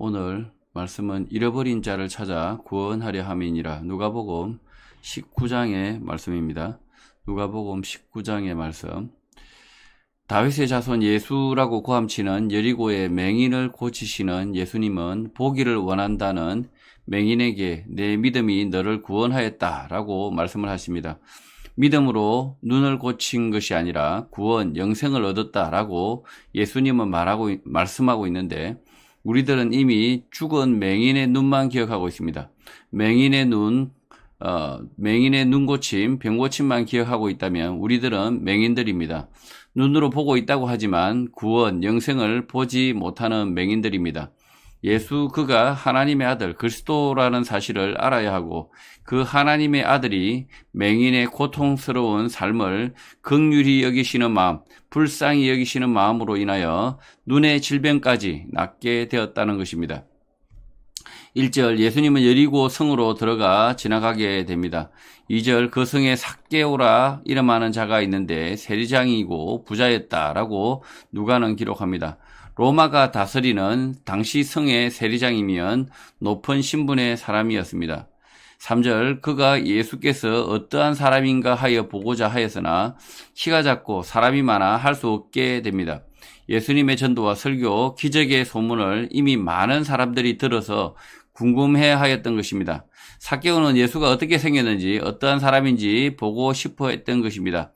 오늘 말씀은 잃어버린 자를 찾아 구원하려 함이니라. 누가복음 19장의 말씀입니다. 누가복음 19장의 말씀. 다윗의 자손 예수라고 고함치는 여리고의 맹인을 고치시는 예수님은 보기를 원한다는 맹인에게 내 믿음이 너를 구원하였다라고 말씀을 하십니다. 믿음으로 눈을 고친 것이 아니라 구원, 영생을 얻었다라고 예수님은 말씀하고 있는데, 우리들은 이미 죽은 맹인의 눈만 기억하고 있습니다. 맹인의 눈 고침, 병 고침만 기억하고 있다면 우리들은 맹인들입니다. 눈으로 보고 있다고 하지만 구원, 영생을 보지 못하는 맹인들입니다. 예수 그가 하나님의 아들 그리스도라는 사실을 알아야 하고, 그 하나님의 아들이 맹인의 고통스러운 삶을 긍휼히 여기시는 마음, 불쌍히 여기시는 마음으로 인하여 눈의 질병까지 낫게 되었다는 것입니다. 1절, 예수님은 여리고 성으로 들어가 지나가게 됩니다. 2절, 그 성에 삭개오라 이름하는 자가 있는데 세리장이고 부자였다라고 누가는 기록합니다. 로마가 다스리는 당시 성의 세리장이면 높은 신분의 사람이었습니다. 3절, 그가 예수께서 어떠한 사람인가 하여 보고자 하였으나 키가 작고 사람이 많아 할 수 없게 됩니다. 예수님의 전도와 설교, 기적의 소문을 이미 많은 사람들이 들어서 궁금해 하였던 것입니다. 삭개오는 예수가 어떻게 생겼는지, 어떠한 사람인지 보고 싶어 했던 것입니다.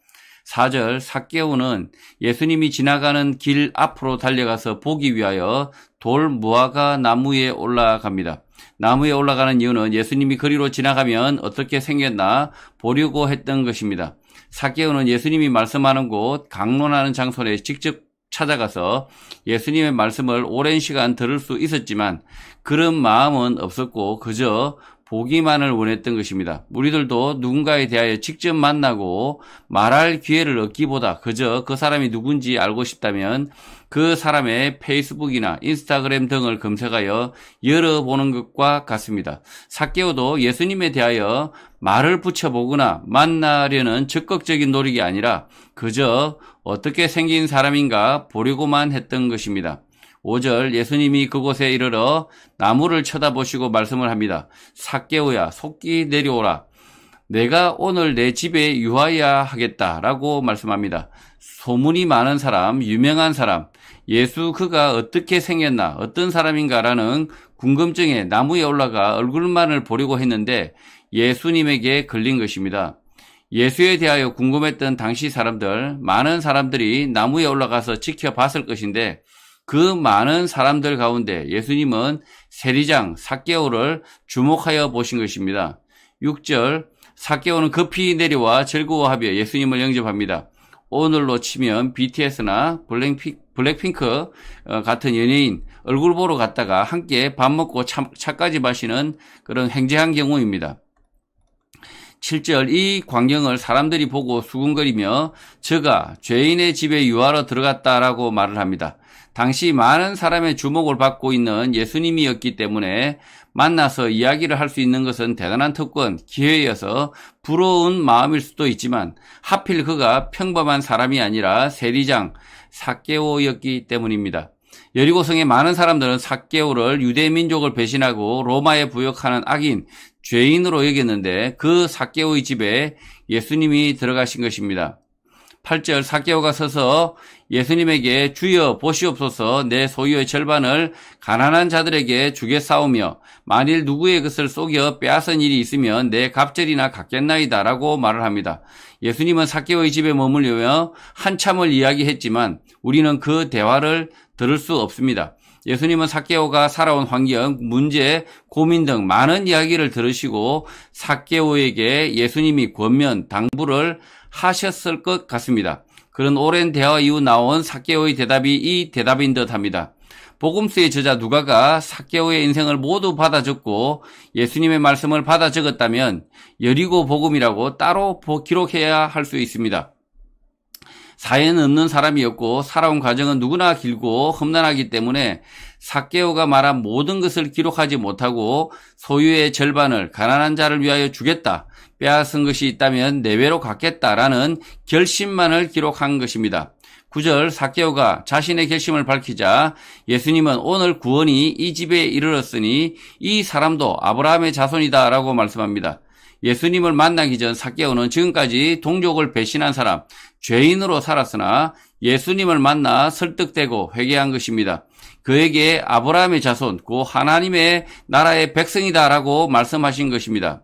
4절, 삭개오는 예수님이 지나가는 길 앞으로 달려가서 보기 위하여 돌 무화과 나무에 올라갑니다. 나무에 올라가는 이유는 예수님이 거리로 지나가면 어떻게 생겼나 보려고 했던 것입니다. 삭개오는 예수님이 말씀하는 곳, 강론하는 장소에 직접 찾아가서 예수님의 말씀을 오랜 시간 들을 수 있었지만 그런 마음은 없었고 그저 보기만을 원했던 것입니다. 우리들도 누군가에 대하여 직접 만나고 말할 기회를 얻기보다 그저 그 사람이 누군지 알고 싶다면 그 사람의 페이스북이나 인스타그램 등을 검색하여 열어보는 것과 같습니다. 삭개오도 예수님에 대하여 말을 붙여보거나 만나려는 적극적인 노력이 아니라 그저 어떻게 생긴 사람인가 보려고만 했던 것입니다. 5절, 예수님이 그곳에 이르러 나무를 쳐다보시고 말씀을 합니다. 삭개오야, 속기 내려오라. 내가 오늘 내 집에 유하여야 하겠다라고 말씀합니다. 소문이 많은 사람, 유명한 사람, 예수 그가 어떻게 생겼나, 어떤 사람인가라는 궁금증에 나무에 올라가 얼굴만을 보려고 했는데 예수님에게 걸린 것입니다. 예수에 대하여 궁금했던 당시 사람들, 많은 사람들이 나무에 올라가서 지켜봤을 것인데 그 많은 사람들 가운데 예수님은 세리장 삭개오를 주목하여 보신 것입니다. 6절, 삭개오는 급히 내려와 즐거워하며 예수님을 영접합니다. 오늘로 치면 BTS나 블랙핑크 같은 연예인 얼굴 보러 갔다가 함께 밥 먹고 차까지 마시는 그런 횡재한 경우입니다. 7절, 이 광경을 사람들이 보고 수군거리며 저가 죄인의 집에 유하러 들어갔다라고 말을 합니다. 당시 많은 사람의 주목을 받고 있는 예수님이었기 때문에 만나서 이야기를 할 수 있는 것은 대단한 특권, 기회여서 부러운 마음일 수도 있지만 하필 그가 평범한 사람이 아니라 세리장 삭개오였기 때문입니다. 여리고성의 많은 사람들은 삭개오를 유대민족을 배신하고 로마에 부역하는 악인, 죄인으로 여겼는데 그 삭개오의 집에 예수님이 들어가신 것입니다. 8절, 삭개오가 서서 예수님에게 주여 보시옵소서, 내 소유의 절반을 가난한 자들에게 주겠사오며 만일 누구의 것을 속여 빼앗은 일이 있으면 내 갑절이나 갚겠나이다 라고 말을 합니다. 예수님은 삭개오의 집에 머물며 한참을 이야기했지만 우리는 그 대화를 들을 수 없습니다. 예수님은 삭개오가 살아온 환경, 문제, 고민 등 많은 이야기를 들으시고 삭개오에게 예수님이 권면, 당부를 하셨을 것 같습니다. 그런 오랜 대화 이후 나온 삭개오의 대답이 이 대답인 듯합니다. 복음서의 저자 누가가 삭개오의 인생을 모두 받아 적고 예수님의 말씀을 받아 적었다면 여리고 복음이라고 따로 기록해야 할 수 있습니다. 사연 없는 사람이었고 살아온 과정은 누구나 길고 험난하기 때문에 삭개오가 말한 모든 것을 기록하지 못하고 소유의 절반을 가난한 자를 위하여 주겠다, 빼앗은 것이 있다면 내외로 갚겠다라는 결심만을 기록한 것입니다. 9절 삭개오가 자신의 결심을 밝히자 예수님은 오늘 구원이 이 집에 이르렀으니 이 사람도 아브라함의 자손이다 라고 말씀합니다. 예수님을 만나기 전 삭개오는 지금까지 동족을 배신한 사람, 죄인으로 살았으나 예수님을 만나 설득되고 회개한 것입니다. 그에게 아브라함의 자손, 곧 하나님의 나라의 백성이다 라고 말씀하신 것입니다.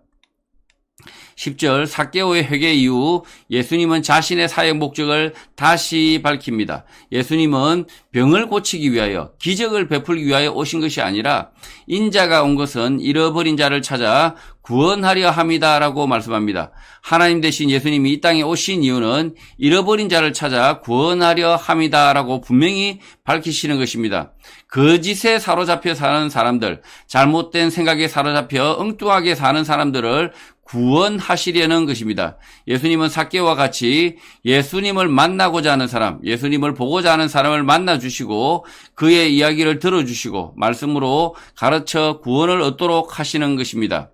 10절 삭개오의 회개 이후 예수님은 자신의 사역 목적을 다시 밝힙니다. 예수님은 병을 고치기 위하여, 기적을 베풀기 위하여 오신 것이 아니라 인자가 온 것은 잃어버린 자를 찾아 구원하려 함이다 라고 말씀합니다. 하나님 대신 예수님이 이 땅에 오신 이유는 잃어버린 자를 찾아 구원하려 함이다 라고 분명히 밝히시는 것입니다. 거짓에 사로잡혀 사는 사람들, 잘못된 생각에 사로잡혀 엉뚱하게 사는 사람들을 구원하시려는 것입니다. 예수님은 삭개오와 같이 예수님을 만나고자 하는 사람, 예수님을 보고자 하는 사람을 만나주시고 그의 이야기를 들어주시고 말씀으로 가르쳐 구원을 얻도록 하시는 것입니다.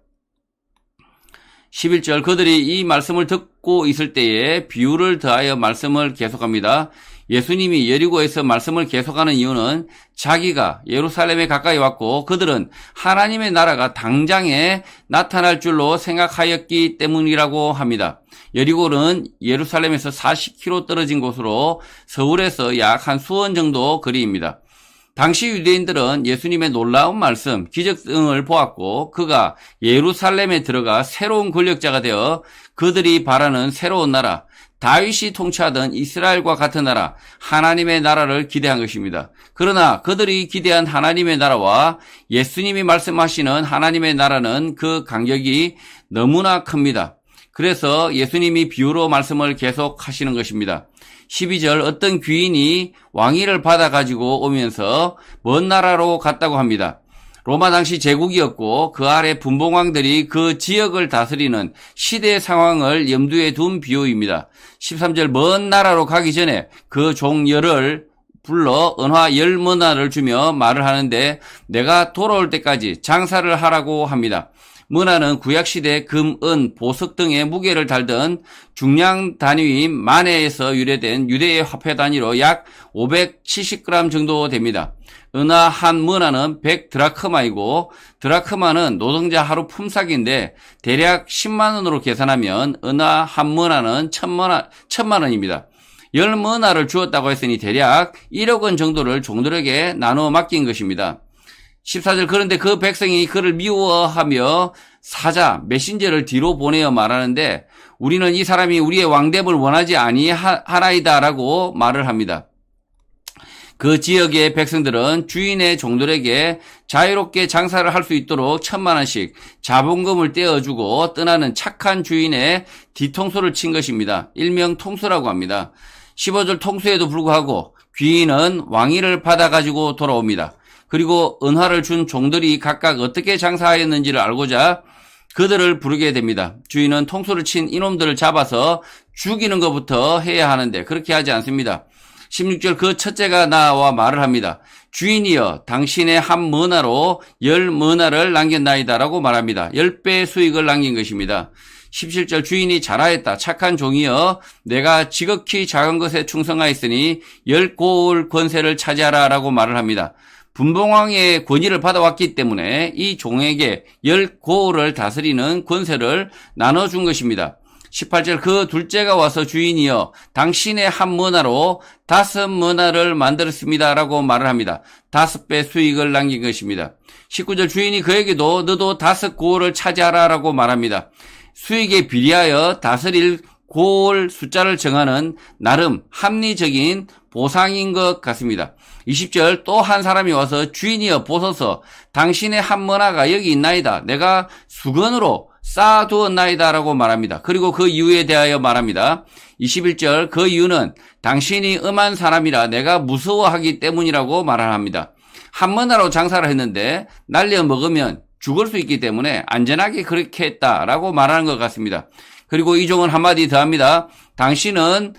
11절 그들이 이 말씀을 듣고 있을 때에 비유를 더하여 말씀을 계속합니다. 예수님이 여리고에서 말씀을 계속하는 이유는 자기가 예루살렘에 가까이 왔고 그들은 하나님의 나라가 당장에 나타날 줄로 생각하였기 때문이라고 합니다. 여리고는 예루살렘에서 40km 떨어진 곳으로 서울에서 약 한 수원 정도 거리입니다. 당시 유대인들은 예수님의 놀라운 말씀, 기적 등을 보았고 그가 예루살렘에 들어가 새로운 권력자가 되어 그들이 바라는 새로운 나라, 다윗이 통치하던 이스라엘과 같은 나라, 하나님의 나라를 기대한 것입니다. 그러나 그들이 기대한 하나님의 나라와 예수님이 말씀하시는 하나님의 나라는 그 간격이 너무나 큽니다. 그래서 예수님이 비유로 말씀을 계속 하시는 것입니다. 12절 어떤 귀인이 왕위를 받아가지고 오면서 먼 나라로 갔다고 합니다. 로마 당시 제국이었고 그 아래 분봉왕들이 그 지역을 다스리는 시대의 상황을 염두에 둔 비유입니다. 13절 먼 나라로 가기 전에 그 종열을 불러 은화 10머나를 주며 말을 하는데 내가 돌아올 때까지 장사를 하라고 합니다. 머나는 구약시대 금, 은, 보석 등의 무게를 달던 중량 단위인 마네에서 유래된 유대의 화폐 단위로 약 570g 정도 됩니다. 은하 한 머나는 100드라크마이고 드라크마는 노동자 하루 품삯인데 대략 10만 원으로 계산하면 은하 한 머나는 1000만 원입니다. 10머나를 주었다고 했으니 대략 1억 원 정도를 종들에게 나누어 맡긴 것입니다. 14절 그런데 그 백성이 그를 미워하며 사자, 메신저를 뒤로 보내어 말하는데 우리는 이 사람이 우리의 왕됨을 원하지 아니하나이다 라고 말을 합니다. 그 지역의 백성들은 주인의 종들에게 자유롭게 장사를 할 수 있도록 1000만 원씩 자본금을 떼어주고 떠나는 착한 주인의 뒤통수를 친 것입니다. 일명 통수라고 합니다. 15절 통수에도 불구하고 귀인은 왕위를 받아가지고 돌아옵니다. 그리고 은화를 준 종들이 각각 어떻게 장사하였는지를 알고자 그들을 부르게 됩니다. 주인은 통수를 친 이놈들을 잡아서 죽이는 것부터 해야 하는데 그렇게 하지 않습니다. 16절 그 첫째가 나와 말을 합니다. 주인이여 당신의 한 머나로 10머나를 남겼나이다 라고 말합니다. 10배의 수익을 남긴 것입니다. 17절 주인이 잘하였다. 착한 종이여 내가 지극히 작은 것에 충성하였으니 10고을 권세를 차지하라 라고 말을 합니다. 분봉왕의 권위를 받아왔기 때문에 이 종에게 10고을을 다스리는 권세를 나눠준 것입니다. 18절 그 둘째가 와서 주인이여 당신의 한 머나로 5머나를 만들었습니다 라고 말을 합니다. 5배 수익을 남긴 것입니다. 19절 주인이 그에게도 너도 5고을을 차지하라 라고 말합니다. 수익에 비례하여 다스릴 고을 숫자를 정하는 나름 합리적인 보상인 것 같습니다. 20절 또 한 사람이 와서 주인이여 보소서 당신의 한 머나가 여기 있나이다. 내가 수건으로 쌓아두었나이다 라고 말합니다. 그리고 그 이유에 대하여 말합니다. 21절 그 이유는 당신이 음한 사람이라 내가 무서워하기 때문이라고 말을 합니다. 한 머나로 장사를 했는데 날려 먹으면 죽을 수 있기 때문에 안전하게 그렇게 했다라고 말하는 것 같습니다. 그리고 이 종은 한마디 더 합니다. 당신은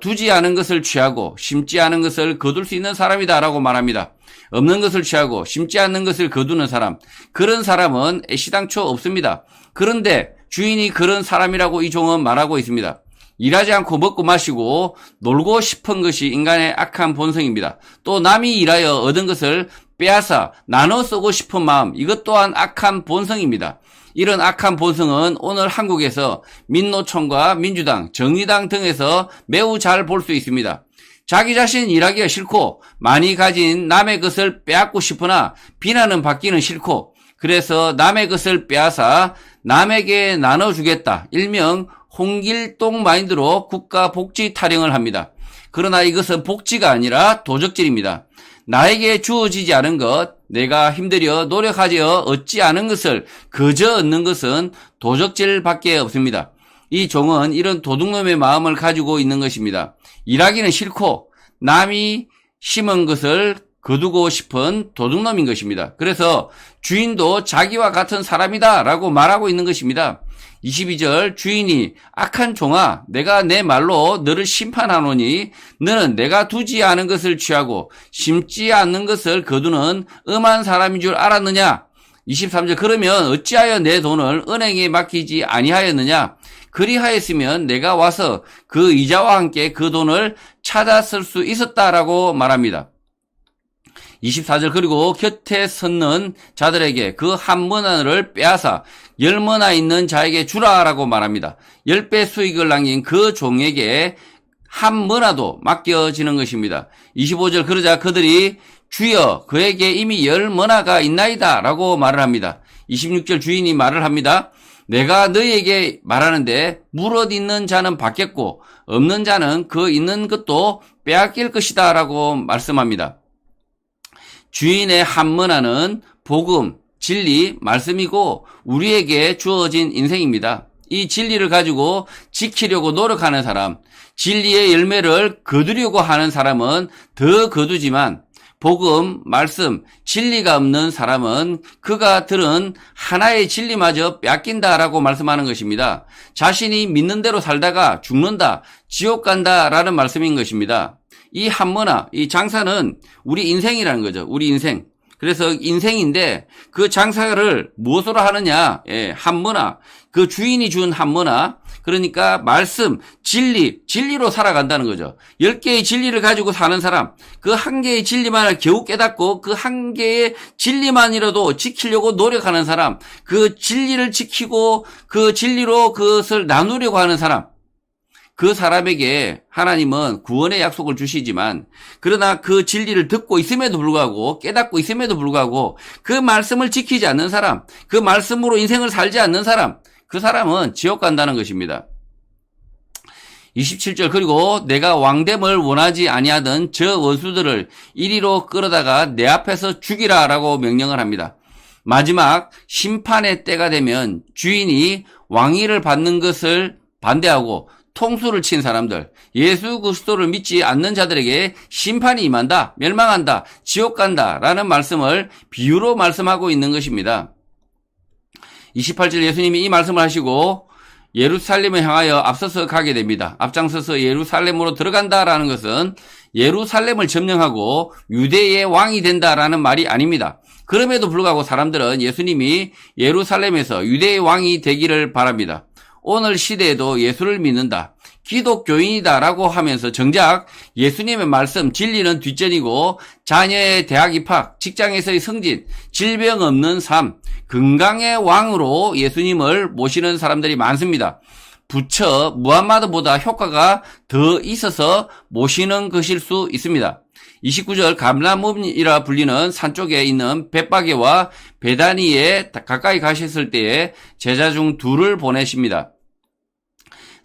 두지 않은 것을 취하고 심지 않은 것을 거둘 수 있는 사람이다 라고 말합니다. 없는 것을 취하고 심지 않는 것을 거두는 사람, 그런 사람은 애시당초 없습니다. 그런데 주인이 그런 사람이라고 이 종은 말하고 있습니다. 일하지 않고 먹고 마시고 놀고 싶은 것이 인간의 악한 본성입니다. 또 남이 일하여 얻은 것을 빼앗아 나눠 쓰고 싶은 마음, 이것 또한 악한 본성입니다. 이런 악한 본성은 오늘 한국에서 민노총과 민주당, 정의당 등에서 매우 잘 볼 수 있습니다. 자기 자신 일하기가 싫고 많이 가진 남의 것을 빼앗고 싶으나 비난은 받기는 싫고, 그래서 남의 것을 빼앗아 남에게 나눠주겠다, 일명 홍길동 마인드로 국가 복지 타령을 합니다. 그러나 이것은 복지가 아니라 도적질입니다. 나에게 주어지지 않은 것, 내가 힘들여 노력하여 얻지 않은 것을 거저 얻는 것은 도적질밖에 없습니다. 이 종은 이런 도둑놈의 마음을 가지고 있는 것입니다. 일하기는 싫고 남이 심은 것을 거두고 싶은 도둑놈인 것입니다. 그래서 주인도 자기와 같은 사람이다 라고 말하고 있는 것입니다. 22절, 주인이 악한 종아, 내가 내 말로 너를 심판하노니 너는 내가 두지 않은 것을 취하고 심지 않는 것을 거두는 음한 사람인 줄 알았느냐? 23절, 그러면 어찌하여 내 돈을 은행에 맡기지 아니하였느냐? 그리하였으면 내가 와서 그 이자와 함께 그 돈을 찾았을 수 있었다라고 말합니다. 24절, 그리고 곁에 섰는 자들에게 그 한 머나를 빼앗아 10머나 있는 자에게 주라라고 말합니다. 10배 수익을 남긴 그 종에게 한 머나도 맡겨지는 것입니다. 25절, 그러자 그들이 주여 그에게 이미 10머나가 있나이다 라고 말을 합니다. 26절, 주인이 말을 합니다. 내가 너희에게 말하는데 무릇 있는 자는 받겠고 없는 자는 그 있는 것도 빼앗길 것이다 라고 말씀합니다. 주인의 한 머나는 복음, 진리, 말씀이고 우리에게 주어진 인생입니다. 이 진리를 가지고 지키려고 노력하는 사람, 진리의 열매를 거두려고 하는 사람은 더 거두지만 복음, 말씀, 진리가 없는 사람은 그가 들은 하나의 진리마저 뺏긴다라고 말씀하는 것입니다. 자신이 믿는 대로 살다가 죽는다, 지옥 간다라는 말씀인 것입니다. 이 한머나, 이 장사는 우리 인생이라는 거죠. 우리 인생. 그래서 인생인데 그 장사를 무엇으로 하느냐? 한머나. 그 주인이 준 한머나. 그러니까 말씀, 진리로 살아간다는 거죠. 10개의 진리를 가지고 사는 사람, 그 한 개의 진리만을 겨우 깨닫고 그 한 개의 진리만이라도 지키려고 노력하는 사람, 그 진리를 지키고 그 진리로 그것을 나누려고 하는 사람, 그 사람에게 하나님은 구원의 약속을 주시지만, 그러나 그 진리를 듣고 있음에도 불구하고, 깨닫고 있음에도 불구하고 그 말씀을 지키지 않는 사람, 그 말씀으로 인생을 살지 않는 사람, 그 사람은 지옥 간다는 것입니다. 27절, 그리고 내가 왕됨을 원하지 아니하던 저 원수들을 이리로 끌어다가 내 앞에서 죽이라 라고 명령을 합니다. 마지막 심판의 때가 되면 주인이 왕위를 받는 것을 반대하고 통수를 친 사람들, 예수 그리스도를 믿지 않는 자들에게 심판이 임한다, 멸망한다, 지옥 간다 라는 말씀을 비유로 말씀하고 있는 것입니다. 28절, 예수님이 이 말씀을 하시고 예루살렘을 향하여 앞서서 가게 됩니다. 앞장서서 예루살렘으로 들어간다라는 것은 예루살렘을 점령하고 유대의 왕이 된다라는 말이 아닙니다. 그럼에도 불구하고 사람들은 예수님이 예루살렘에서 유대의 왕이 되기를 바랍니다. 오늘 시대에도 예수를 믿는다, 기독교인이다라고 하면서 정작 예수님의 말씀, 진리는 뒷전이고 자녀의 대학 입학, 직장에서의 승진, 질병 없는 삶, 건강의 왕으로 예수님을 모시는 사람들이 많습니다. 부처, 무함마드보다 효과가 더 있어서 모시는 것일 수 있습니다. 29절, 감람음이라 불리는 산 쪽에 있는 벳바게와 베다니에 가까이 가셨을 때에 제자 중 둘을 보내십니다.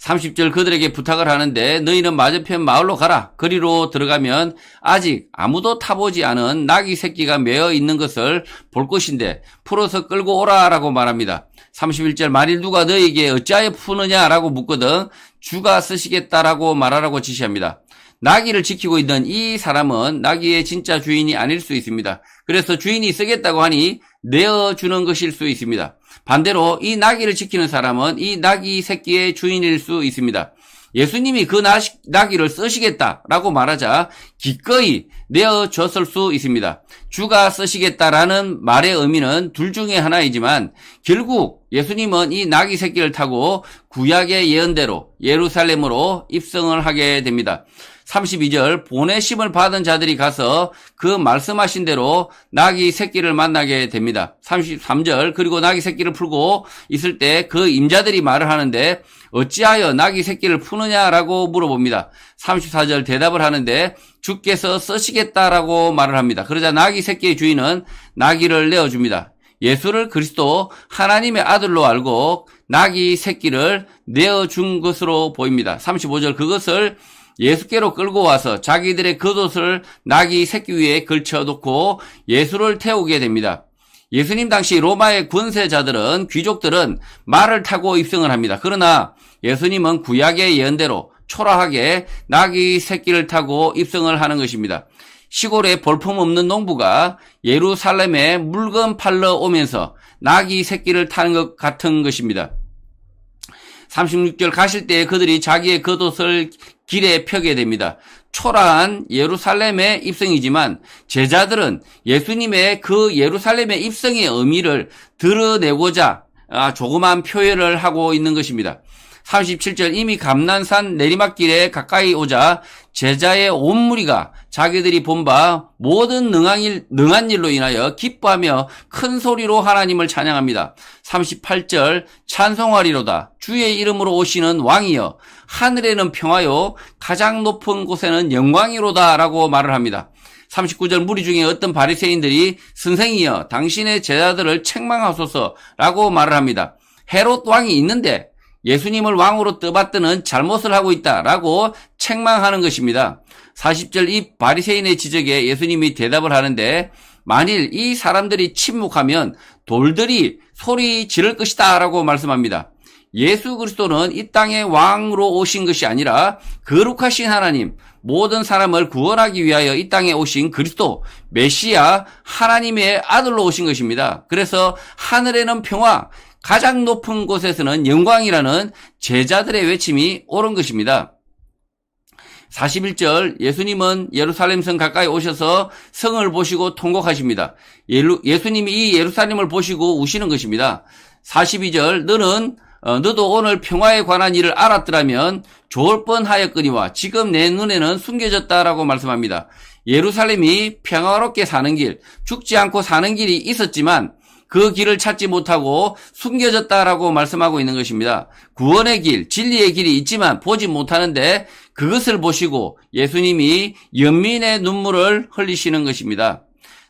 30절, 그들에게 부탁을 하는데 너희는 맞은편 마을로 가라. 거리로 들어가면 아직 아무도 타보지 않은 나귀 새끼가 매어 있는 것을 볼 것인데 풀어서 끌고 오라라고 말합니다. 31절, 만일 누가 너희에게 어찌하여 푸느냐라고 묻거든 주가 쓰시겠다라고 말하라고 지시합니다. 나귀를 지키고 있던 이 사람은 나귀의 진짜 주인이 아닐 수 있습니다. 그래서 주인이 쓰겠다고 하니 내어주는 것일 수 있습니다. 반대로 이 나귀를 지키는 사람은 이 나귀 새끼의 주인일 수 있습니다. 예수님이 그 나귀를 쓰시겠다라고 말하자 기꺼이 내어줬을 수 있습니다. 주가 쓰시겠다라는 말의 의미는 둘 중에 하나이지만 결국 예수님은 이 나귀 새끼를 타고 구약의 예언대로 예루살렘으로 입성을 하게 됩니다. 32절 보내심을 받은 자들이 가서 그 말씀하신 대로 나귀 새끼를 만나게 됩니다. 33절 그리고 나귀 새끼를 풀고 있을 때 그 임자들이 말을 하는데 어찌하여 나귀 새끼를 푸느냐라고 물어봅니다. 34절 대답을 하는데 주께서 쓰시겠다라고 말을 합니다. 그러자 나귀 새끼의 주인은 나귀를 내어줍니다. 예수를 그리스도 하나님의 아들로 알고 나귀 새끼를 내어준 것으로 보입니다. 35절 그것을 예수께로 끌고 와서 자기들의 겉옷을 나귀 새끼 위에 걸쳐놓고 예수를 태우게 됩니다. 예수님 당시 로마의 권세자들은 귀족들은 말을 타고 입성을 합니다. 그러나 예수님은 구약의 예언대로 초라하게 나귀 새끼를 타고 입성을 하는 것입니다. 시골에 볼품없는 농부가 예루살렘에 물건 팔러 오면서 나귀 새끼를 타는 것 같은 것입니다. 36절 가실 때 그들이 자기의 겉옷을 길에 펴게 됩니다. 초라한 예루살렘의 입성이지만 제자들은 예수님의 그 예루살렘의 입성의 의미를 드러내고자 조그만 표현을 하고 있는 것입니다. 37절 이미 감난산 내리막길에 가까이 오자 제자의 온 무리가 자기들이 본 바 모든 능한 일로 인하여 기뻐하며 큰 소리로 하나님을 찬양합니다. 38절 찬송하리로다 주의 이름으로 오시는 왕이여 하늘에는 평화요 가장 높은 곳에는 영광이로다 라고 말을 합니다. 39절 무리 중에 어떤 바리새인들이 선생이여 당신의 제자들을 책망하소서 라고 말을 합니다. 헤롯 왕이 있는데 예수님을 왕으로 떠받드는 잘못을 하고 있다라고 책망하는 것입니다. 40절 이 바리새인의 지적에 예수님이 대답을 하는데 만일 이 사람들이 침묵하면 돌들이 소리 지를 것이다 라고 말씀합니다. 예수 그리스도는 이 땅의 왕으로 오신 것이 아니라 거룩하신 하나님, 모든 사람을 구원하기 위하여 이 땅에 오신 그리스도, 메시아, 하나님의 아들로 오신 것입니다. 그래서 하늘에는 평화, 가장 높은 곳에서는 영광이라는 제자들의 외침이 옳은 것입니다. 41절 예수님은 예루살렘 성 가까이 오셔서 성을 보시고 통곡하십니다. 예수님이 이 예루살렘을 보시고 우시는 것입니다. 42절 너도 오늘 평화에 관한 일을 알았더라면 좋을 뻔하였거니와 지금 내 눈에는 숨겨졌다라고 말씀합니다. 예루살렘이 평화롭게 사는 길, 죽지 않고 사는 길이 있었지만 그 길을 찾지 못하고 숨겨졌다라고 말씀하고 있는 것입니다. 구원의 길, 진리의 길이 있지만 보지 못하는데 그것을 보시고 예수님이 연민의 눈물을 흘리시는 것입니다.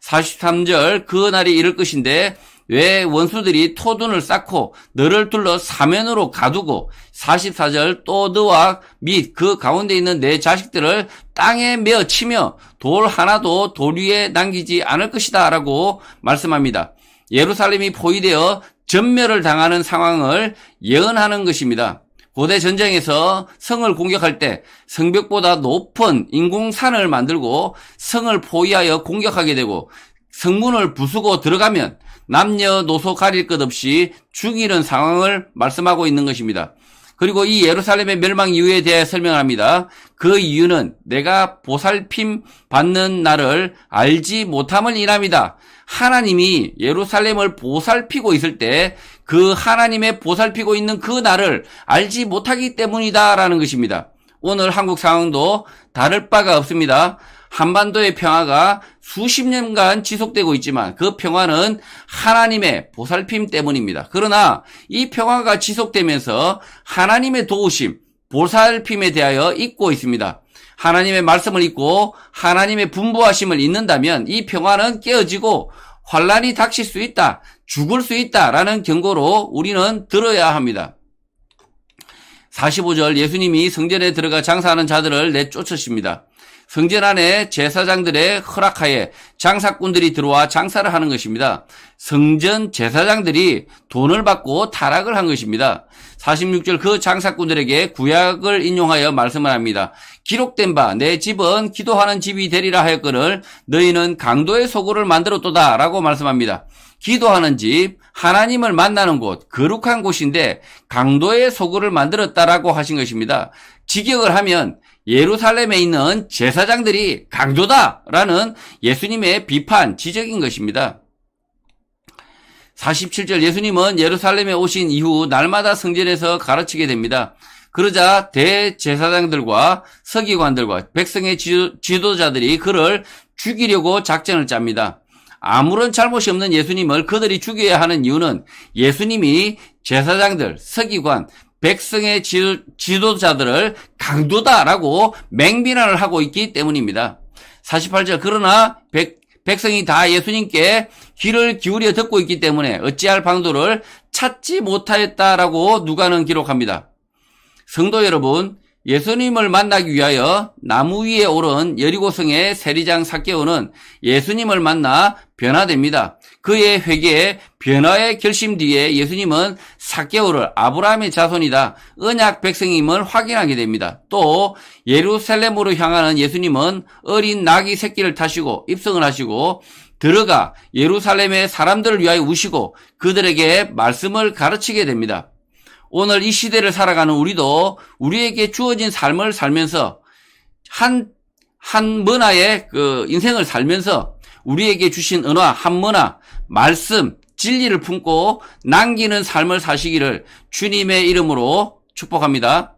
43절 그 날이 이를 것인데 왜 원수들이 토둔을 쌓고 너를 둘러 사면으로 가두고 44절 또 너와 및 그 가운데 있는 내 자식들을 땅에 메어 치며 돌 하나도 돌 위에 남기지 않을 것이다 라고 말씀합니다. 예루살렘이 포위되어 전멸을 당하는 상황을 예언하는 것입니다. 고대 전쟁에서 성을 공격할 때 성벽보다 높은 인공산을 만들고 성을 포위하여 공격하게 되고 성문을 부수고 들어가면 남녀노소 가릴 것 없이 죽이는 상황을 말씀하고 있는 것입니다. 그리고 이 예루살렘의 멸망 이유에 대해 설명합니다. 그 이유는 내가 보살핌 받는 날을 알지 못함을 인함이다. 하나님이 예루살렘을 보살피고 있을 때 그 하나님의 보살피고 있는 그 날을 알지 못하기 때문이다라는 것입니다. 오늘 한국 상황도 다를 바가 없습니다. 한반도의 평화가 수십 년간 지속되고 있지만 그 평화는 하나님의 보살핌 때문입니다. 그러나 이 평화가 지속되면서 하나님의 도우심, 보살핌에 대하여 잊고 있습니다. 하나님의 말씀을 잊고 하나님의 분부하심을 잊는다면 이 평화는 깨어지고 환란이 닥칠 수 있다, 죽을 수 있다라는 경고로 우리는 들어야 합니다. 45절 예수님이 성전에 들어가 장사하는 자들을 내쫓으십니다. 성전 안에 제사장들의 허락하에 장사꾼들이 들어와 장사를 하는 것입니다. 성전 제사장들이 돈을 받고 타락을 한 것입니다. 46절 그 장사꾼들에게 구약을 인용하여 말씀을 합니다. 기록된 바 내 집은 기도하는 집이 되리라 하였거늘 너희는 강도의 소굴을 만들었도다 라고 말씀합니다. 기도하는 집, 하나님을 만나는 곳, 거룩한 곳인데 강도의 소굴을 만들었다라고 하신 것입니다. 직역을 하면 예루살렘에 있는 제사장들이 강도다라는 예수님의 비판, 지적인 것입니다. 47절 예수님은 예루살렘에 오신 이후 날마다 성전에서 가르치게 됩니다. 그러자 대제사장들과 서기관들과 백성의 지도자들이 그를 죽이려고 작전을 짭니다. 아무런 잘못이 없는 예수님을 그들이 죽여야 하는 이유는 예수님이 제사장들, 서기관, 백성의 지도자들을 강도다라고 맹비난을 하고 있기 때문입니다. 48절 그러나 백성이 다 예수님께 귀를 기울여 듣고 있기 때문에 어찌할 방도를 찾지 못하였다라고 누가는 기록합니다. 성도 여러분, 예수님을 만나기 위하여 나무 위에 오른 여리고성의 세리장 삭개오는 예수님을 만나 변화됩니다. 그의 회개에 변화의 결심 뒤에 예수님은 삭개오를 아브라함의 자손이다, 언약 백성임을 확인하게 됩니다. 또 예루살렘으로 향하는 예수님은 어린 나귀 새끼를 타시고 입성을 하시고 들어가 예루살렘의 사람들을 위하여 우시고 그들에게 말씀을 가르치게 됩니다. 오늘 이 시대를 살아가는 우리도 우리에게 주어진 삶을 살면서 한 문화의 인생을 살면서 우리에게 주신 은화, 한 문화, 말씀, 진리를 품고 남기는 삶을 사시기를 주님의 이름으로 축복합니다.